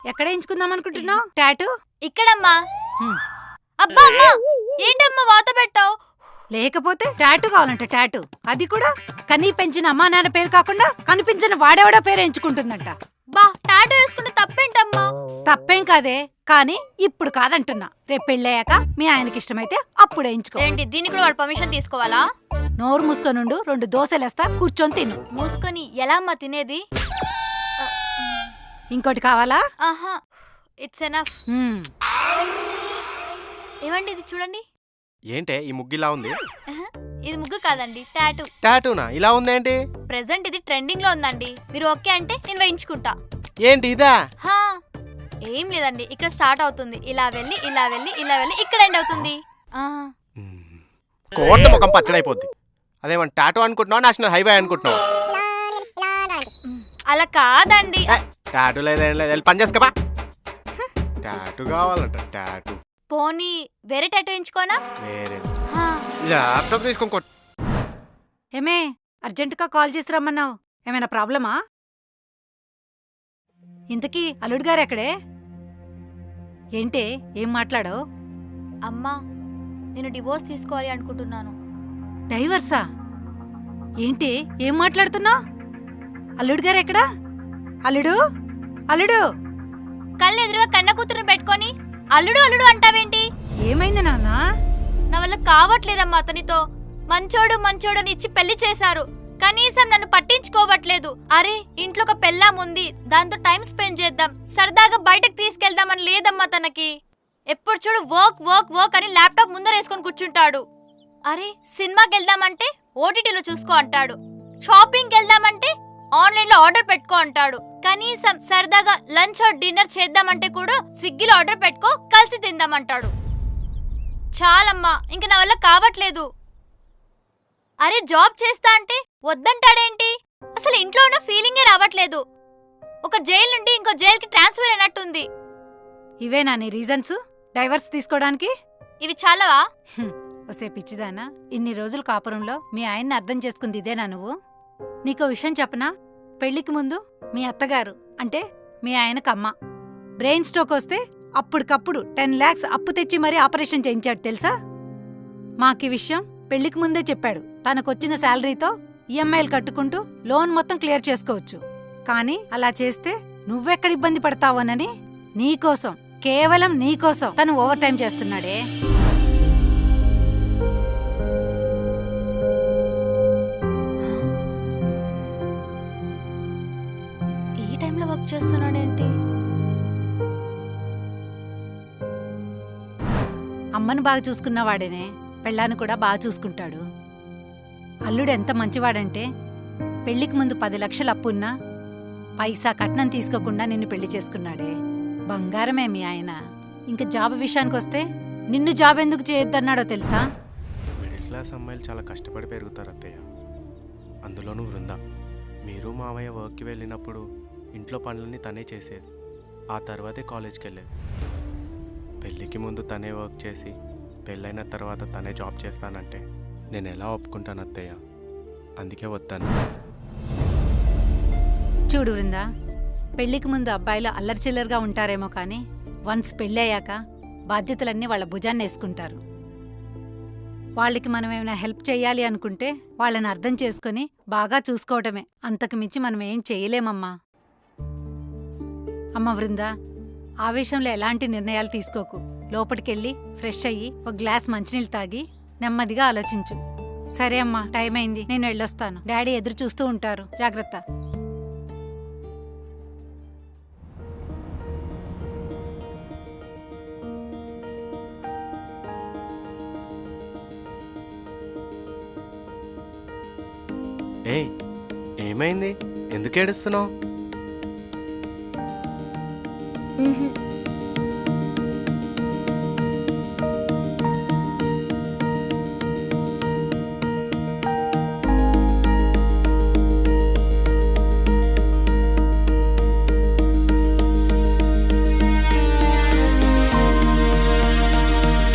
ఎక్కడ ఎంచుకుందాం అనుకుంటున్నావు టాటూ? ఇక్కడమ్మా. అబ్బా అమ్మా, ఏంటమ్మా వాత పెట్టావు? లేకపోతే టాటూ కావాలంట టాటూ. అది కూడా కనీ పెంచిన అమ్మా నాన్న పేరు కాకుండా కనిపించిన వాడేవాడో పేరు ఎంచుకుంటుందంట. బా టాటూ వేసుకుంటే తప్పేంటమ్మా? తప్పేం కాదే, కానీ ఇప్పుడు కాదంటున్నా. రేపు పెళ్ళయ్యాక మీ ఆయనకి ఇష్టమైతే అప్పుడు వేయించుకో. ఏంటి దీనికి కూడా వాడు పర్మిషన్ తీసుకోవాలా? నోరు మూసుకొనుండు, 2 దోశలేస్తా, కూర్చొని తిను. మూసుకొని ఎలా అమ్మా తినేది? ఇంకోటి కావాలా? ఆహా, ఇట్స్ ఎనఫ్. ఏమండి ఇది చూడండి. ఏంటే ఈ ముగ్గిలా ఉంది? ఇది ముగ్గు కాదండి, టాటూ. టాటూనా? ఇలా ఉందేంటి? ప్రెసెంట్ ఇది ట్రెండింగ్ లో ఉందండి. మీరు ఓకే అంటే నేను వేయించుకుంటా. ఏంటి ఇదా? హా, ఏం లేదండి, ఇక్కడ స్టార్ట్ అవుతుంది, ఇలా వెళ్ళి ఇలా వెళ్ళి ఇలా వెళ్ళి ఇక్కడ ఎండ్ అవుతుంది. కోట ముఖం పచ్చడైపోద్ది. అదేమన్నా టాటూ అనుకుంటున్నావా, నేషనల్ హైవే అనుకుంటున్నావా? అలా కాదండి. టాటూ లేదేం లేదు, వెళ్ళి పని చేసుకోబా. టాటూ కావాలంట టాటూ. పోనీ వేరే టాటూ వేయించుకోనా? వేరే హా. ల్యాప్టాప్ తీసుకొని ఏమే, అర్జెంటుగా కాల్ చేసి రమ్మన్నావు. ఏమైనా ప్రాబ్లమా? ఇంతకీ అల్లుడు గారు ఎక్కడే? ఏంటే, ఏం మాట్లాడావు? అమ్మా, నేను డివోర్స్ తీసుకోవాలి అనుకుంటున్నాను. డైవర్సా? ఏంటి, ఏం మాట్లాడుతున్నావు? అల్లుడు గారు ఎక్కడా? అల్లుడు, అల్లుడు! కళ్ళు ఎదురుగా కన్న కూతురుని పెట్టుకొని అల్లుడు అల్లుడు అంటావేంటి? ఏమైంది నాన్నా? నా వల్ల కావట్లేదమ్మా అతనితో. మంచోడు మంచోడు అని ఇచ్చి పెళ్లి చేశారు, కనీసం నన్ను పట్టించుకోవట్లేదు. అరే, ఇంట్లో ఒక పెళ్ళాం ఉంది, దాంతో టైం స్పెండ్ చేద్దాం, సరదాగా బయటకు తీసుకెళ్దామని లేదమ్మా తనకి. ఎప్పుడు చూడు వర్క్ వర్క్ వర్క్ అని ల్యాప్టాప్ ముందరేసుకొని కూర్చుంటాడు. అరే, సినిమాకి వెళ్దామంటే ఓటీటీలో చూసుకో అంటాడు. షాపింగ్కి వెళ్దామంటే ఆన్లైన్ లో ఆర్డర్ పెట్టుకో అంటాడు. కనీసం సరదాగా లంచ్ ఆర్ డిన్నర్ చేద్దామంటే కూడా స్విగ్గీలో ఆర్డర్ పెట్టుకో, కలిసి తిందామంటాడు. చాలమ్మా, ఇంక నా వల్ల కావట్లేదు. అరే, జాబ్ చేస్తా అంటే వద్దంటాడేంటి? అసలు ఇంట్లో ఉన్న ఫీలింగే రావట్లేదు. ఒక జైలు నుండి ఇంకో జైలుకి ట్రాన్స్ఫర్ అయినట్టుంది. ఇవేనా నీ రీజన్స్ డైవర్స్ తీసుకోవడానికి? ఇవి చాలవా? ఒసే పిచ్చిదానా, ఇన్ని రోజులు కాపురంలో మీ ఆయన్ని అర్థం చేసుకుంది ఇదేనా నువ్వు? నీకో విషయం చెప్పనా? పెళ్లికి ముందు మీ అత్తగారు అంటే మీ ఆయనకు అమ్మ బ్రెయిన్ స్ట్రోక్ వస్తే అప్పటికప్పుడు 10 lakhs అప్పు తెచ్చి మరీ ఆపరేషన్ చేయించాడు తెలుసా? మాకీ విషయం పెళ్లికి ముందే చెప్పాడు. తనకొచ్చిన శాలరీతో ఈఎంఐలు కట్టుకుంటూ లోన్ మొత్తం క్లియర్ చేసుకోవచ్చు. కానీ అలా చేస్తే నువ్వెక్కడ ఇబ్బంది పడతావోనని నీకోసం, కేవలం నీకోసం తను ఓవర్ టైం చేస్తున్నాడే. ఈ టైంలో వర్క్ చేస్తున్నాడేంటి? అమ్మను బాగా చూసుకున్నవాడేనే పెళ్ళాన్ని కూడా బాగా చూసుకుంటాడు. అల్లుడు ఎంత మంచివాడంటే పెళ్లికి ముందు 10 లక్షలు అప్పున్నా పైసా కట్నం తీసుకోకుండా నిన్ను పెళ్లి చేసుకున్నాడే. బంగారమే మీ ఆయన. ఇంక జాబ్ విషయానికొస్తే నిన్ను జాబ్ ఎందుకు చేయొద్దన్నాడో తెలుసా? మిడిల్ క్లాస్ అమ్మాయిలు చాలా కష్టపడి పెరుగుతారు అత్తయ్య. అందులోనూ వృంద. మీరు మావయ్య వర్క్కి వెళ్ళినప్పుడు ఇంట్లో పనులన్నీ తనే చేసేది. ఆ తర్వాతే కాలేజ్కి వెళ్ళేది. పెళ్ళికి ముందు తనే వర్క్ చేసి పెళ్ళైన తర్వాత తనే జాబ్ చేస్తానంటే నేను ఎలా ఒప్పుకుంటాను అత్తయ్య? అందుకే వద్దాను. చూడు వృందా, పెళ్లికి ముందు అబ్బాయిలు అల్లరిచిల్లరుగా ఉంటారేమో కానీ వన్స్ పెళ్ళయ్యాక బాధ్యతలన్నీ వాళ్ళ భుజాన్ని వేసుకుంటారు. వాళ్ళకి మనం ఏమైనా హెల్ప్ చెయ్యాలి అనుకుంటే వాళ్ళని అర్థం చేసుకుని బాగా చూసుకోవటమే. అంతకు మించి మనం ఏం చెయ్యలేమమ్మా. అమ్మ వృందా, ఆవేశంలో ఎలాంటి నిర్ణయాలు తీసుకోకు. లోపలికెళ్ళి ఫ్రెష్ అయ్యి ఒక గ్లాస్ మంచినీళ్ళు తాగి నెమ్మదిగా ఆలోచించు. సరే అమ్మా, టైం అయింది, నేను వెళ్ళొస్తాను. డాడీ ఎదురు చూస్తూ ఉంటారు, జాగ్రత్త. ఏయ్, ఏమైంది? ఎందుకు ఏడుస్తున్నావు?